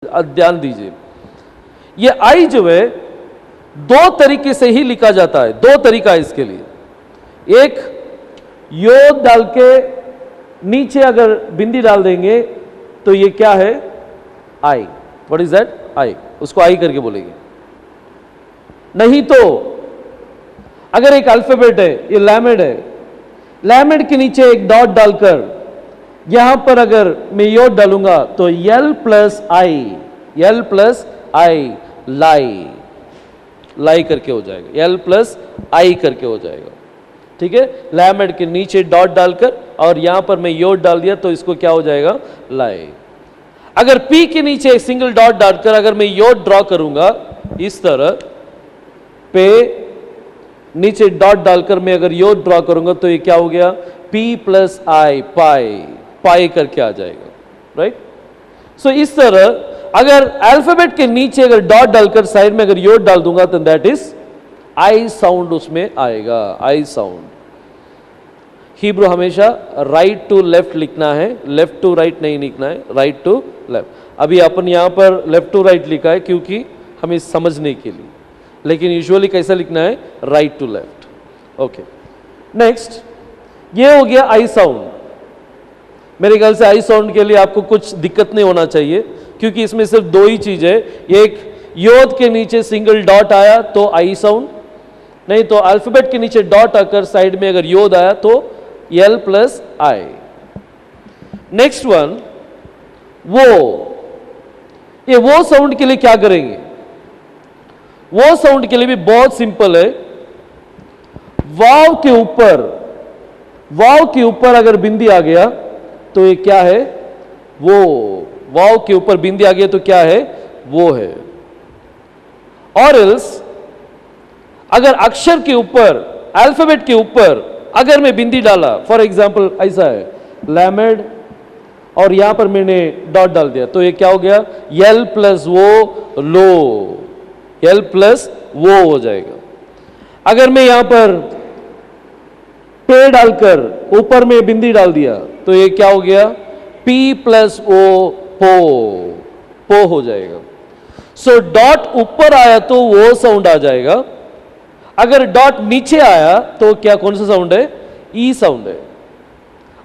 ध्यान दीजिए, ये आई जो है दो तरीके से ही लिखा जाता है, दो तरीका है इसके लिए। एक योद डाल के नीचे अगर बिंदी डाल देंगे तो ये क्या है, आई। व्हाट इज दैट, आई, उसको आई करके बोलेंगे। नहीं तो अगर एक अल्फाबेट है, ये लैमेड है, लैमेड के नीचे एक डॉट डालकर यहां पर अगर मैं योद डालूंगा तो यल प्लस आई, यल प्लस आई, लाई, लाई करके हो जाएगा, यल प्लस आई करके हो जाएगा। ठीक है, लैमेड के नीचे डॉट डालकर और यहां पर मैं योद डाल दिया तो इसको क्या हो जाएगा, लाई। अगर पी के नीचे एक सिंगल डॉट डालकर अगर मैं योद ड्रॉ करूंगा इस तरह पे, नीचे डॉट डालकर मैं अगर योद ड्रॉ करूंगा तो ये क्या हो गया, पी प्लस आई, पाई, पाई करके आ जाएगा। राइट, सो इस तरह अगर अल्फाबेट के नीचे अगर डॉट डालकर साइड में अगर योद डाल दूंगा तो दैट इज आई साउंड उसमें आएगा, आई साउंड। हिब्रू हमेशा राइट टू लेफ्ट लिखना है, लेफ्ट टू राइट नहीं लिखना है, राइट टू लेफ्ट। अभी अपन यहां पर लेफ्ट टू राइट लिखा है क्योंकि हमें समझने के लिए, लेकिन यूजुअली कैसा लिखना है, right to left. Okay, next ये हो गया आई साउंड। मेरे ख्याल से आई साउंड के लिए आपको कुछ दिक्कत नहीं होना चाहिए क्योंकि इसमें सिर्फ दो ही चीज है, एक योद के नीचे सिंगल डॉट आया तो आई साउंड, नहीं तो अल्फाबेट के नीचे डॉट आकर साइड में अगर योद आया तो यल प्लस आई। नेक्स्ट वन, ये वो साउंड के लिए क्या करेंगे, वो साउंड के लिए भी बहुत सिंपल है। वाव के ऊपर अगर बिंदी आ गया तो ये क्या है, वो वाव के ऊपर बिंदी आ गया तो क्या है, वो है। और एल्स अगर अक्षर के ऊपर, अल्फाबेट के ऊपर अगर मैं बिंदी डाला, फॉर एग्जांपल ऐसा है लैमेड और यहां पर मैंने डॉट डाल दिया तो ये क्या हो गया, यल प्लस वो, लो, यल प्लस वो हो जाएगा। अगर मैं यहां पर पे डालकर ऊपर में बिंदी डाल दिया तो ये क्या हो गया, पी प्लस ओ, पो हो जाएगा। सो डॉट ऊपर आया तो वो साउंड आ जाएगा, अगर डॉट नीचे आया तो क्या, कौन सा साउंड है, ई साउंड है।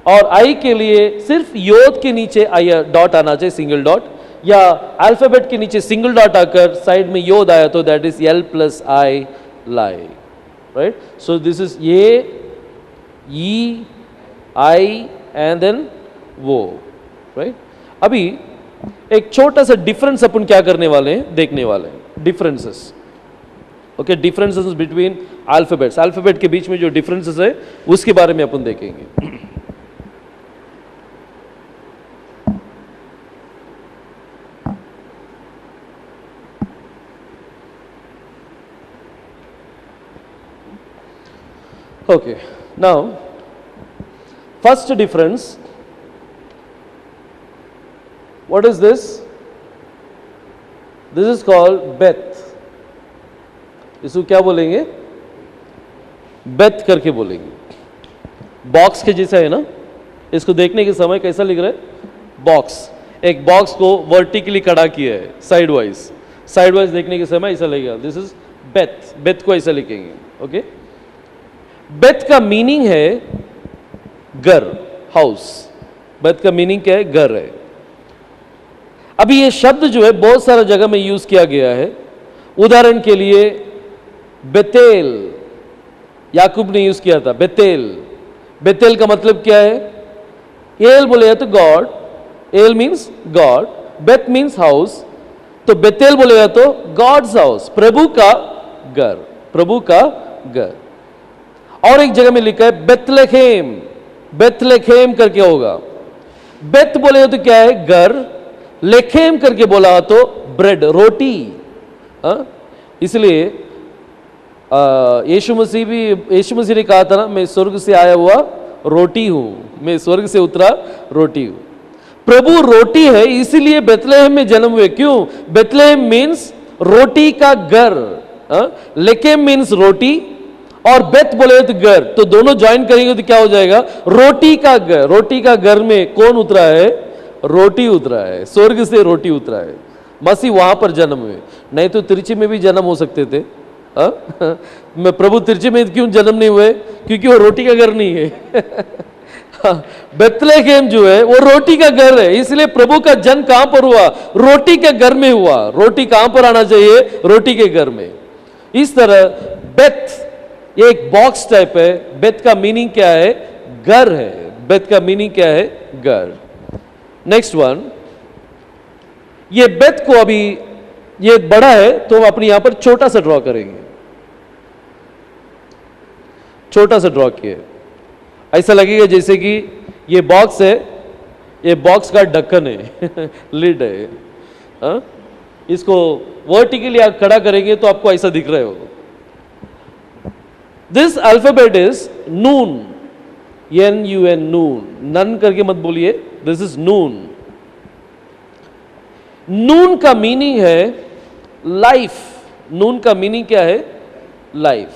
और आई के लिए सिर्फ योद के नीचे आई डॉट आना चाहिए, सिंगल डॉट, या अल्फाबेट के नीचे सिंगल डॉट आकर साइड में योद आया तो that is L plus I, lie. Right, so this is ये, ई, आई एंड देन वो। राइट, अभी एक छोटा सा डिफरेंस अपन क्या करने वाले हैं, देखने वाले हैं, differences. Okay, differences between alphabets, alphabet के बीच में जो डिफरेंसेस है उसके बारे में अपन देखेंगे। Okay, now first difference, what is this? This is called Beth. इसको क्या बोलेंगे, बेथ करके बोलेंगे। बॉक्स के जैसा है ना, इसको देखने के समय कैसा लिख रहा है, बॉक्स। एक बॉक्स को वर्टिकली खड़ा किया है, साइड वाइज देखने के समय ऐसा लगेगा, दिस इज बेथ, बेथ को ऐसा लिखेंगे। ओके, बेथ का मीनिंग है घर, हाउस। बेथ का मीनिंग क्या है, घर है। अभी ये शब्द जो है बहुत सारा जगह में यूज किया गया है। उदाहरण के लिए बेतेल, याकूब ने यूज किया था, बेतेल। बेतेल का मतलब क्या है, एल बोलेगा तो God, L means God, Beth means house, तो बेतेल बोलेगा तो गॉड्स हाउस, प्रभु का घर, प्रभु का घर। और एक जगह में लिखा है बेथलेहेम, बेथलेहेम करके होगा। बेथ बोलेगा तो क्या है, घर, लेखेम करके बोला तो ब्रेड, रोटी। इसलिए यीशु मसीह ने कहा था ना, मैं स्वर्ग से आया हुआ रोटी हूं, मैं स्वर्ग से उतरा रोटी हूं। प्रभु रोटी है, इसीलिए बेथलेहेम में जन्म हुए। क्यों, बेथलेहेम मीन्स रोटी का घर, लेकेम मीन्स रोटी, और बेथ बोले तो घर, तो दोनों ज्वाइन करेंगे तो क्या हो जाएगा, रोटी का घर। रोटी का घर में कौन उतरा है, रोटी उतरा है, स्वर्ग से रोटी उतरा है। मसीह वहां पर जन्म हुए, नहीं तो तिरछी में भी जन्म हो सकते थे। मैं प्रभु तिरछी में क्यों जन्म नहीं हुए? क्योंकि वो रोटी का घर नहीं है। बेथलेहेम जो है वो रोटी का घर है, इसलिए प्रभु का जन्म कहां पर हुआ? रोटी के घर में हुआ। रोटी कहां पर आना चाहिए? रोटी के घर में। इस तरह बेथ ये एक बॉक्स टाइप है। बेथ का मीनिंग क्या है? घर है। बेथ का मीनिंग क्या है? घर। नेक्स्ट वन, ये बेथ को अभी ये बड़ा है तो हम अपने यहां पर छोटा सा ड्रॉ करेंगे। छोटा सा ड्रॉ किए, ऐसा लगेगा जैसे कि ये बॉक्स है, ये बॉक्स का ढक्कन है, लिड है। इसको वर्टिकली आप खड़ा करेंगे तो आपको ऐसा दिख रहा होगा। दिस अल्फाबेट इज नून, NUN, नून। नन करके मत बोलिए, दिस इज नून। नून का मीनिंग है लाइफ। नून का मीनिंग क्या है? लाइफ।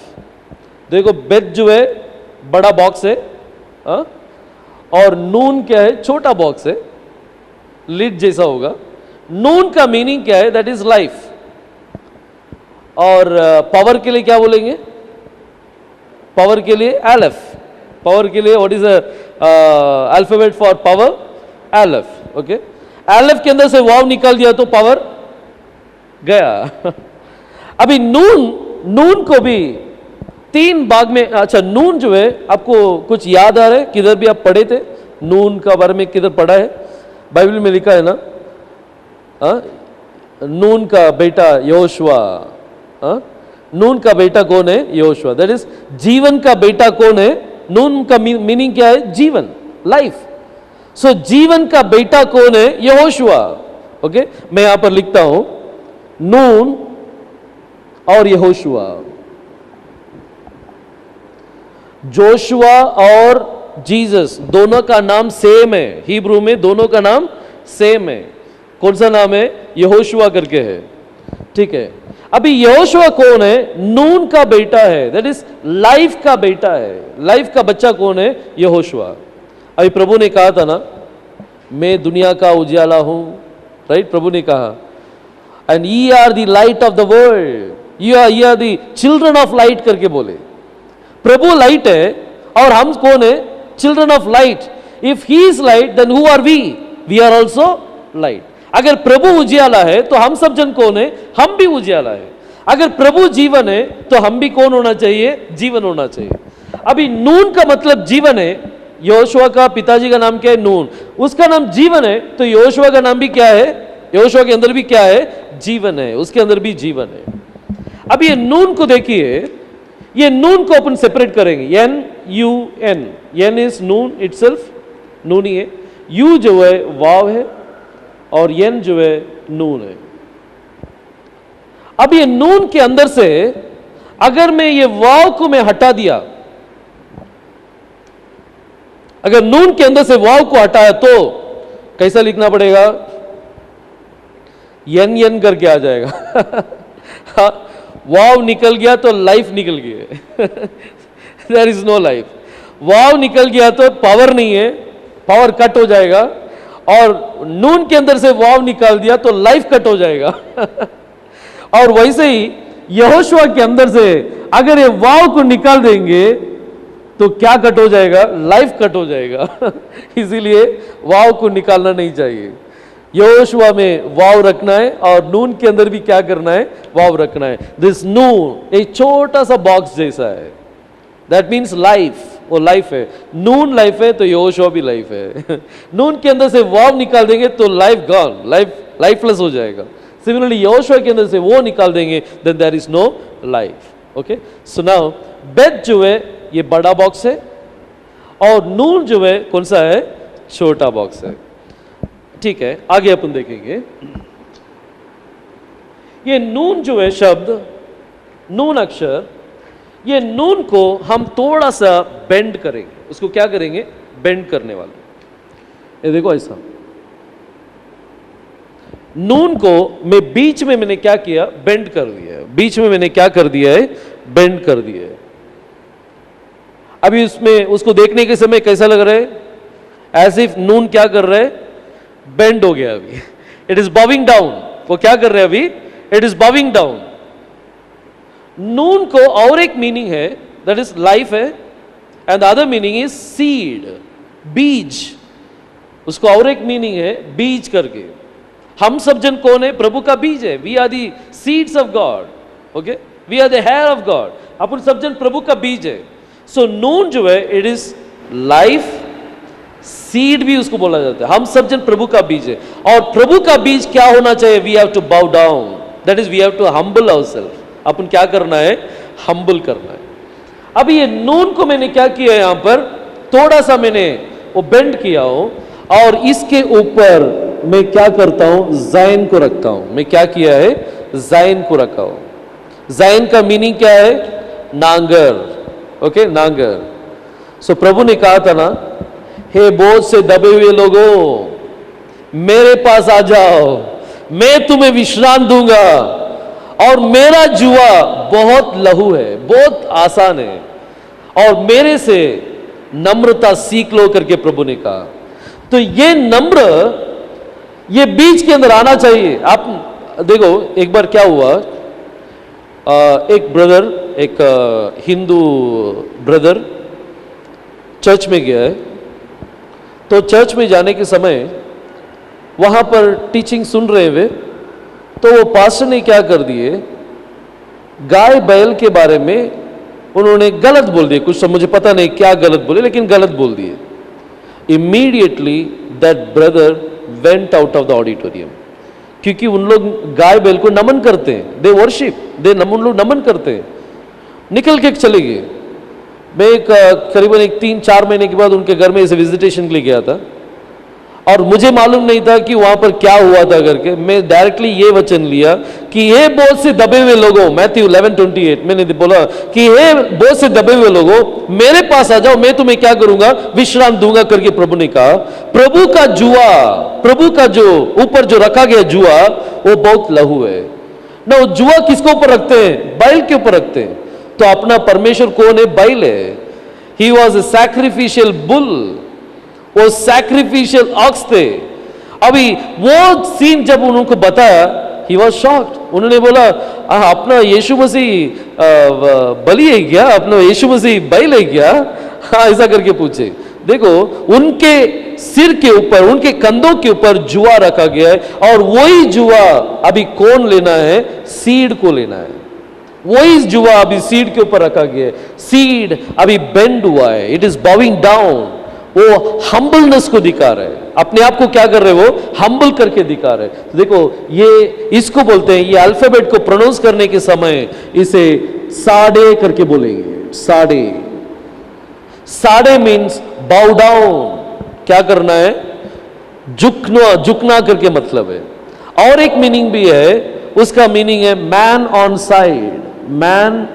देखो बेथ जो है बड़ा बॉक्स है, और नून क्या है? छोटा बॉक्स है, लिड जैसा होगा। नून का मीनिंग क्या है? That is life. और पावर के लिए क्या बोलेंगे? पावर के लिए एलेफ। पावर के लिए what is alphabet for power? एलेफ। ओके, एलेफ के अंदर से वाव निकाल दिया तो पावर गया। अभी नून को भी तीन भाग में, अच्छा नून जो है आपको कुछ याद आ रहा है? किधर भी आप पढ़े थे नून का बारे में? किधर पढ़ा है? बाइबल में लिखा है ना? नून का बेटा यहोशुआ। नून का बेटा कौन है? यहोशुआ। दैट इज जीवन का बेटा कौन है? नून का मीनिंग क्या है? जीवन, लाइफ। सो जीवन का बेटा कौन है? यहोशुआ। ओके, मैं यहां पर लिखता हूं नून और यहोशुआ। जोशुआ और जीसस दोनों का नाम सेम है। हिब्रू में दोनों का नाम सेम है। कौन सा नाम है? यहोशुआ करके है। ठीक है, अभी यहोशुआ कौन है? नून का बेटा है, दैट इज लाइफ का बेटा है। लाइफ का बच्चा कौन है? यहोशुआ। अभी प्रभु ने कहा था ना, मैं दुनिया का उजाला हूं, राइट? प्रभु ने कहा, एंड ये are the light of the world, ये are the children of light करके बोले। प्रभु लाइट है और हम कौन है? Children of light. If he is light then who are we are also light. अगर प्रभु उजियाला है तो हम सब जन कौन है? हम भी उजियाला है। अगर प्रभु जीवन है तो हम भी कौन होना चाहिए? जीवन होना चाहिए। अभी नून का मतलब जीवन है। यहोशुआ का पिताजी का नाम क्या है? नून। उसका नाम जीवन है, तो यहोशुआ का नाम भी क्या है? यहोशुआ के अंदर भी क्या है? जीवन है। उसके अंदर भी जीवन है। अब ये नून को देखिए, ये नून को अपन सेपरेट करेंगे। NUN, N is nun itself, nun ही है। यू जो है वाव है और N जो है नून है। अब ये नून के अंदर से अगर मैं ये वाव को मैं हटा दिया, अगर नून के अंदर से वाव को हटाया तो कैसा लिखना पड़ेगा? NN करके आ जाएगा। वाव निकल गया तो लाइफ निकल गई। There is no life. Vav निकल गया तो पावर नहीं है, पावर कट हो जाएगा। और नून के अंदर से वाव निकाल दिया तो लाइफ कट हो जाएगा। और वैसे ही यहोशुआ के अंदर से अगर ये वाव को निकाल देंगे तो क्या कट हो जाएगा? लाइफ कट हो जाएगा। इसीलिए वाव को निकालना नहीं चाहिए। यहोशुआ में वाव रखना है और नून के अंदर भी क्या करना है? वाव रखना है। दिस नून एक छोटा सा बॉक्स जैसा है, दैट मीन्स लाइफ। वो लाइफ है। नून लाइफ है तो यहोशुआ भी लाइफ है। नून के अंदर से वाव निकाल देंगे तो लाइफ गॉन, लाइफलेस हो जाएगा। सिमिलरली यहोशुआ के अंदर से वो निकाल देंगे then there is no life. Okay, so now बेथ जो है ये बड़ा बॉक्स है और नून जो है कौन सा है? छोटा बॉक्स है। ठीक है, आगे अपन देखेंगे। ये नून जो है शब्द, नून अक्षर, ये नून को हम थोड़ा सा बेंड करेंगे। उसको क्या करेंगे? बेंड करने वाले। ये देखो ऐसा नून को मैं बीच में मैंने क्या किया? बेंड कर दिया है। बीच में मैंने क्या कर दिया है? बेंड कर दिया है। अभी उसमें उसको देखने के समय कैसा लग रहा है? एज इफ नून क्या कर रहा है? बेंड हो गया। अभी इट इज बॉविंग डाउन, वो क्या कर रहे हैं अभी? It is bowing down. Nun को और एक मीनिंग है, दैट इज लाइफ है, and the other meaning is seed, बीज। उसको और एक मीनिंग है बीज करके। हम सब जन कौन है? प्रभु का बीज है। We are the seeds of God. Okay, we are the heir of God. अपन सब जन प्रभु का बीज है। सो नून जो है इट इज लाइफ, सीड भी उसको बोला जाता है। हम सब जन प्रभु का बीज है। और प्रभु का बीज क्या होना चाहिए? We have to bow down, that is we have to humble ourselves. अपन क्या करना है? हम्बल करना है। अभी ये नून को मैंने क्या किया है? यहां पर थोड़ा सा मैंने वो बेंड किया हो, और इसके ऊपर मैं क्या करता हूं? जाइन को रखता हूं। मैं क्या किया है? जाइन को रखा हूं। जाइन का मीनिंग क्या है? नांगर। ओके, नांगर। सो प्रभु ने कहा था ना, हे बोझ से दबे हुए लोगों, मेरे पास आ जाओ, मैं तुम्हें विश्राम दूंगा, और मेरा जुआ बहुत लघु है, बहुत आसान है, और मेरे से नम्रता सीख लो करके प्रभु ने कहा। तो ये नम्र, ये बीज के अंदर आना चाहिए। आप देखो एक बार क्या हुआ, एक ब्रदर, एक हिंदू ब्रदर चर्च में गया है। तो चर्च में जाने के समय वहां पर टीचिंग सुन रहे हुए, तो वो पास्टर ने क्या कर दिए, गाय बैल के बारे में उन्होंने गलत बोल दिए। कुछ तो मुझे पता नहीं क्या गलत बोले, लेकिन गलत बोल दिए। Immediately that brother went out of the auditorium, क्योंकि उन लोग गाय बैल को नमन करते हैं, दे वर्शिप, उन लोग नमन करते हैं। निकल के चले गए। मैं करीबन 3-4 महीने के बाद उनके घर में इसे विजिटेशन के लिए गया था, और मुझे मालूम नहीं था कि वहां पर क्या हुआ था करके। मैं डायरेक्टली ये वचन लिया कि हे बोझ से दबे हुए लोगों, मैथ्यू 11:28 मैंने बोला कि हे बोझ से दबे हुए लोगों, मेरे पास आ जाओ, मैं तुम्हें क्या करूंगा? विश्राम दूंगा करके प्रभु ने कहा। प्रभु का जुआ, प्रभु का जो ऊपर जो रखा गया जुआ, वो बहुत लघु है ना। वो जुआ किसके ऊपर रखते हैं? बैल के ऊपर रखते हैं। तो अपना परमेश्वर कौन है? बैल है। He was a sacrificial bull, वो सैक्रिफिशियल ऑक्स थे। अभी वो सीन जब उनको बताया, ही वॉज शॉक्ड। उन्होंने बोला, अपना यीशु मसीह बलि है क्या? अपना यीशु मसीह बैल है क्या? हाँ, ऐसा करके पूछे। देखो, उनके सिर के ऊपर, उनके कंधों के ऊपर जुआ रखा गया है, और वही जुआ अभी कौन लेना है? सीड को लेना है। वही जुआ अभी सीड के ऊपर रखा गया है। सीड अभी बेंड हुआ है, इट इज बाविंग डाउन। वो हम्बलनेस को दिखा रहे हैं, अपने आप को क्या कर रहे हैं? वो हम्बल करके दिखा रहे हैं। तो देखो, ये इसको बोलते हैं, ये अल्फाबेट को प्रोनाउंस करने के समय इसे साडे करके बोलेंगे। साडे, साडे मीन्स बाउ डाउन, क्या करना है? झुकना, झुकना करके मतलब है। और एक मीनिंग भी है, उसका मीनिंग है man on side, man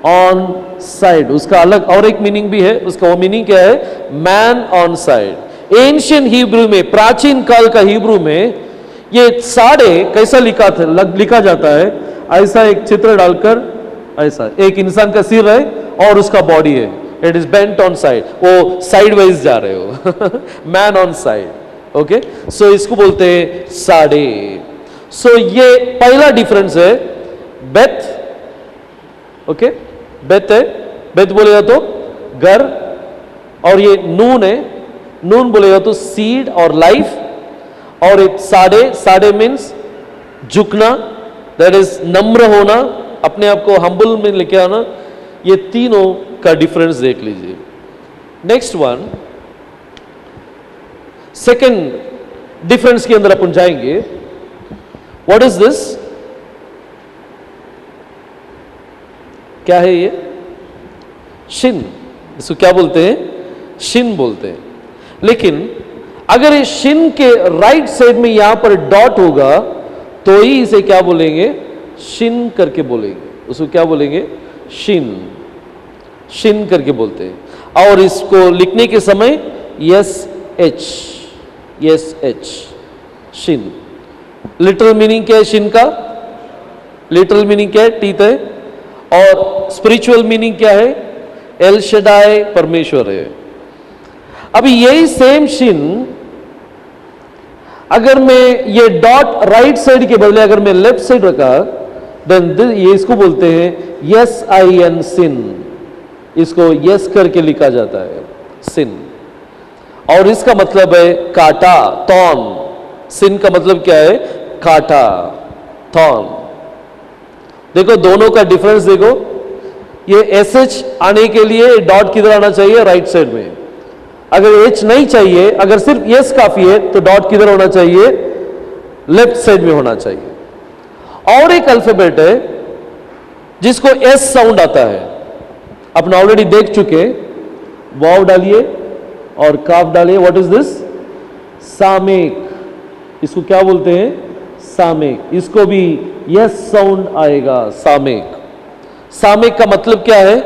on side. उसका अलग और एक मीनिंग भी है। उसका वो मीनिंग क्या है? Man on side. Ancient Hebrew में, प्राचीन काल का हिब्रू में, ये साडे कैसा लिखा जाता है? ऐसा एक चित्र डालकर, ऐसा एक इंसान का सिर है और उसका बॉडी है, it is bent on side, वो साइड वाइज जा रहे हो। Man on side. ओके, सो इसको बोलते हैं साडे। सो ये पहला डिफरेंस है। बेथ, ओके, बेथ है, बेथ बोलेगा तो घर, और ये नून है, नून बोलेगा तो सीड और लाइफ, और एक साडे, साडे मीन्स झुकना, दैट इज नम्र होना, अपने आप को हम्बल में लेके आना। ये तीनों का डिफरेंस देख लीजिए। नेक्स्ट वन, सेकेंड डिफरेंस के अंदर अपन जाएंगे। What is this? क्या है ये? शिन। इसको क्या बोलते हैं? शिन बोलते हैं। लेकिन अगर ये शिन के राइट साइड में यहां पर डॉट होगा तो ही इसे क्या बोलेंगे? शिन करके बोलेंगे। उसको क्या बोलेंगे? शिन, शिन करके बोलते हैं। और इसको लिखने के समय yes H, yes H, Shin. Literal meaning क्या है शिन का? लिटरल मीनिंग क्या है? टीथ है। और स्पिरिचुअल मीनिंग क्या है? एल शडाई, परमेश्वर है। अभी यही सेम शिन अगर मैं ये डॉट राइट साइड के बदले अगर मैं लेफ्ट साइड रखा, देन ये इसको बोलते हैं यस आई एन सिन, इसको यस करके लिखा जाता है सिन, और इसका मतलब है काटा, थॉर्न। सिन का मतलब क्या है? काटा, थॉर्न। देखो दोनों का डिफरेंस देखो, ये एस एच आने के लिए डॉट किधर आना चाहिए? राइट साइड में। अगर एच नहीं चाहिए, अगर सिर्फ यस काफी है, तो डॉट किधर होना चाहिए? लेफ्ट साइड में होना चाहिए। और एक अल्फाबेट है जिसको एस साउंड आता है, अपन ऑलरेडी देख चुके। वाव डालिए और काफ डालिए। What is this? सामेक। इसको क्या बोलते हैं? सामेक। इसको भी यस साउंड आएगा, सामेक। सामेक का मतलब क्या है?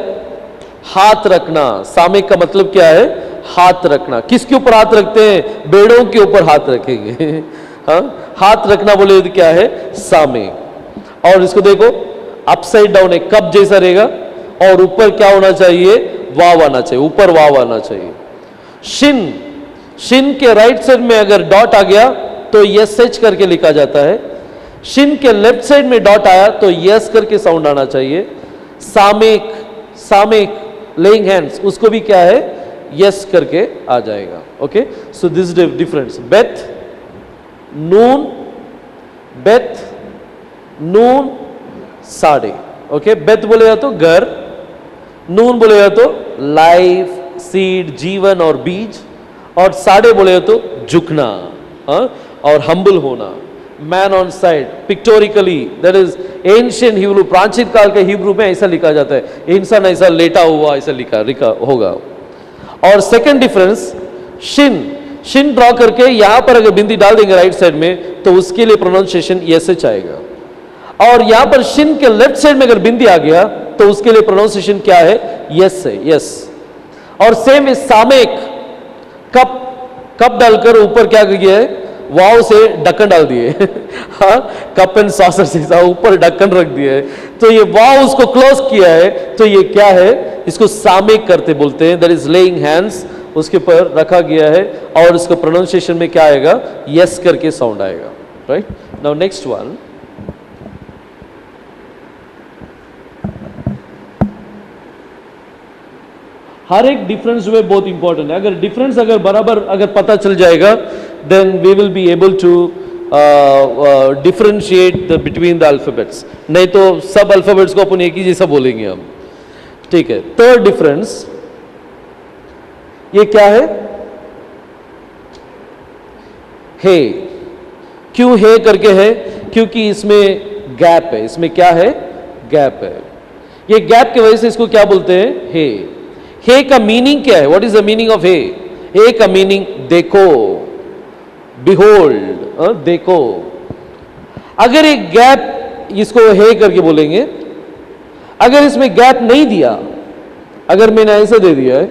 हाथ रखना। सामेक का मतलब क्या है? हाथ रखना। किसके ऊपर हाथ रखते हैं? बेड़ों के ऊपर हाथ रखेंगे। हाँ, हाथ रखना बोले तो क्या है? सामेक। और इसको देखो, अपसाइड डाउन एक कप जैसा रहेगा, और ऊपर क्या होना चाहिए? वाव आना चाहिए, ऊपर वाव आना चाहिए। शिन, शिन के राइट साइड में अगर डॉट आ गया तो यस एच करके लिखा जाता है। शिन के लेफ्ट साइड में डॉट आया तो यस करके साउंड आना चाहिए। सामेक, सामेक लेइंग हैंड्स, उसको भी क्या है? यस करके आ जाएगा। Okay, so this difference. Beth, nun, beth, nun, sade. Okay, Beth बोलेगा तो घर, नून बोलेगा तो लाइफ, सीड, जीवन और बीज, और साड़े बोलेगा तो झुकना, और हम्बल होना। Man on side, pictorially, that is ancient Hebrew, प्राचीन काल के हिब्रू में ऐसा लिखा जाता है, इंसान ऐसा लेटा हुआ ऐसा लिखा होगा। और second difference, Shin, Shin draw करके यहां पर अगर बिंदी डाल देंगे राइट साइड में, तो उसके लिए प्रोनाउंसिएशन यस एच आएगा। और यहां पर शिन के लेफ्ट साइड में अगर बिंदी आ गया तो उसके लिए प्रोनाउंसिएशन क्या है? यस है, यस। और सेम इज सामेक, कप, कप डालकर ऊपर क्या किया है? वाव से ढक्कन डाल दिए। हाँ, कप एंड सॉसर से ऊपर ढक्कन रख दिया है, तो ये वाव उसको क्लोज किया है, तो ये क्या है? इसको सामेक करते बोलते हैं। दैट इज लेइंग हैंड्स, उसके ऊपर रखा गया है, और इसको प्रोनाउंसिएशन में क्या आएगा? यस करके साउंड आएगा। Right, now next one. हर एक डिफरेंस जो है बहुत इंपॉर्टेंट है। अगर डिफरेंस अगर बराबर अगर पता चल जाएगा, then we will be able to differentiate between the alphabets. नहीं तो सब अल्फाबेट्स को अपन एक ही जैसा बोलेंगे हम। ठीक है, थर्ड डिफरेंस ये क्या है? हे। क्यों हे करके है? क्योंकि इसमें गैप है। इसमें क्या है? गैप है। ये गैप की वजह से इसको क्या बोलते हैं? हे। हे का मीनिंग क्या है? What is the meaning of he? He का मीनिंग देखो, बिहोल्ड, देखो। अगर एक गैप, इसको हे करके बोलेंगे। अगर इसमें गैप नहीं दिया, अगर मैंने ऐसे दे दिया है,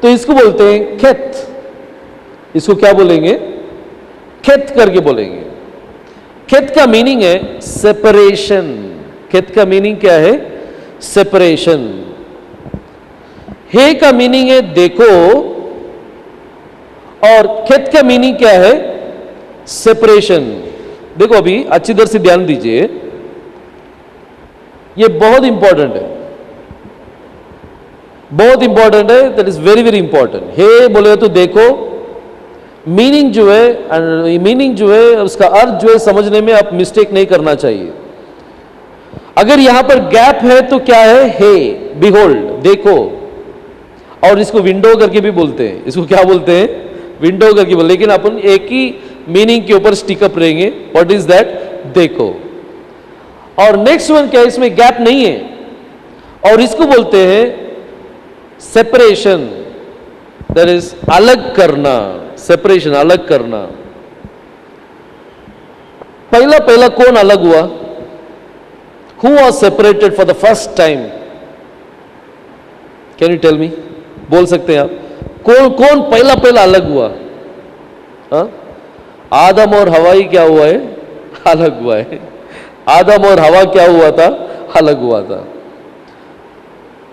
तो इसको बोलते हैं खेत। इसको क्या बोलेंगे? खेत करके बोलेंगे। खेत का मीनिंग है सेपरेशन। खेत का मीनिंग क्या है? सेपरेशन। हे का मीनिंग है देखो, और खेत का मीनिंग क्या है? सेपरेशन। देखो अभी अच्छी तरह से ध्यान दीजिए, ये बहुत इंपॉर्टेंट है, बहुत इंपॉर्टेंट है। That is very very important. He बोले तो देखो, मीनिंग जो है, मीनिंग जो है उसका अर्थ जो है समझने में आप मिस्टेक नहीं करना चाहिए। अगर यहां पर गैप है तो क्या है? हे, बिहोल्ड, देखो। और इसको विंडो करके भी बोलते हैं। इसको क्या बोलते हैं? विंडो करके बोलते, लेकिन अपन एक ही मीनिंग के ऊपर स्टिकअप रहेंगे। What is that? देखो। और नेक्स्ट वन क्या है? इसमें गैप नहीं है, और इसको बोलते हैं सेपरेशन। दैट इज अलग करना, सेपरेशन, अलग करना। पहला पहला कौन अलग हुआ? Who was separated for the first time? Can you tell me? बोल सकते हैं आप? कौन कौन पहला पहला अलग हुआ? हाँ? आदम और हवा ही क्या हुआ है? अलग हुआ है। आदम और हवा क्या हुआ था? अलग हुआ था।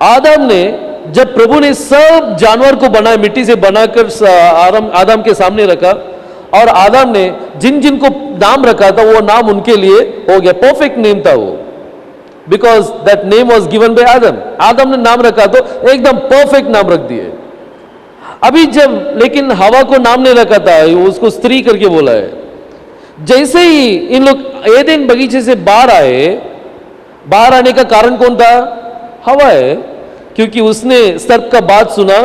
आदम ने, जब प्रभु ने सब जानवर को बनाया, मिट्टी से बनाकर आदम के सामने रखा, और आदम ने जिन जिनको नाम रखा था वो नाम उनके लिए हो गया, परफेक्ट नेम था वो, because that name was given by Adam. Adam ने नाम रखा तो एकदम परफेक्ट नाम रख दिए। अभी जब लेकिन हवा को नाम नहीं रखा था, उसको स्त्री करके बोला है। जैसे ही इन लोग एदेन बगीचे से बाहर आए, बाहर आने का कारण कौन था? हवा है, क्योंकि उसने सर्प का बात सुना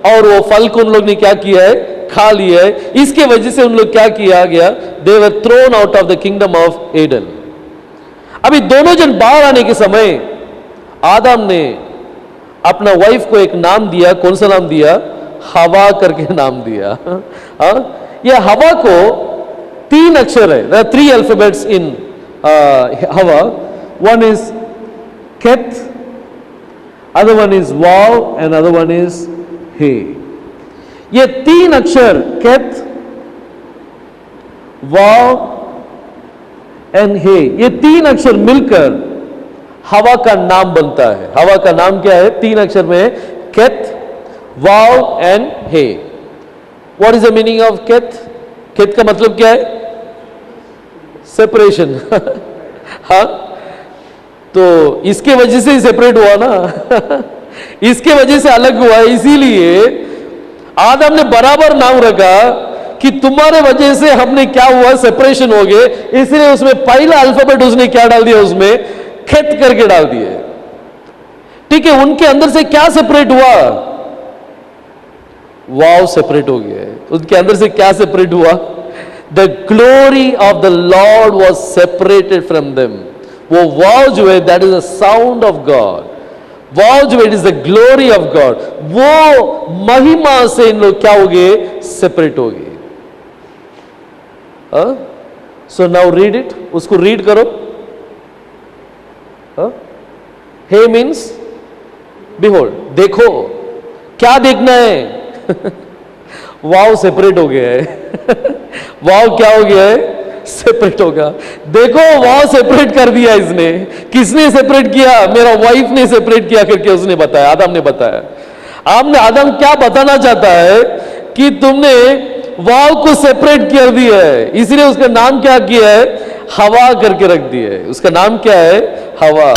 और वो फल को उन लोग ने क्या किया है? खा लिया है। इसके वजह से उन लोग क्या किया गया? They were thrown out of the kingdom of Eden. अभी दोनों जन बाहर आने के समय आदम ने अपना वाइफ को एक नाम दिया। कौन सा नाम दिया? हवा करके नाम दिया। यह हवा को 3 अक्षर है, there are 3 alphabets in हवा। One is Keth, other one is Vav and other one is He। ये 3 अक्षर Keth, Vav and He, ये 3 अक्षर मिलकर हवा का नाम बनता है। हवा का नाम क्या है? 3 अक्षर में है, Keth, Vav and He। What is the meaning of Keth? Keth का मतलब क्या है? सेपरेशन। हाँ, तो इसके वजह से ही सेपरेट हुआ ना। इसके वजह से अलग हुआ, इसीलिए आदम ने बराबर नाम रखा कि तुम्हारे वजह से हमने क्या हुआ? सेपरेशन हो गए। इसलिए उसमें पहला अल्फाबेट उसने क्या डाल दिया? उसमें खेत करके डाल दिए। ठीक है, उनके अंदर से क्या सेपरेट हुआ? वाव सेपरेट हो गया। उनके अंदर से क्या सेपरेट हुआ? The glory of the Lord was separated from them। वो वाव जो है, that is the sound of God। वाव जो है, it is the glory of God। वो महिमा से इन लोग क्या हो गए? सेपरेट हो गए। So now read it। उसको रीड करो। Hey means behold, देखो। क्या देखना है? वाव सेपरेट हो गया है। वाव क्या हो गया है? सेपरेट होगा। देखो, वाव सेपरेट कर दिया इसने। किसने सेपरेट किया? मेरा वाइफ ने सेपरेट किया करके उसने बताया, आदम ने बताया। आपने आदम क्या बताना चाहता है? कि तुमने वाव को सेपरेट कर दिया है, इसलिए उसका नाम क्या किया है? हवा करके रख दिया है। उसका नाम क्या है? हवा।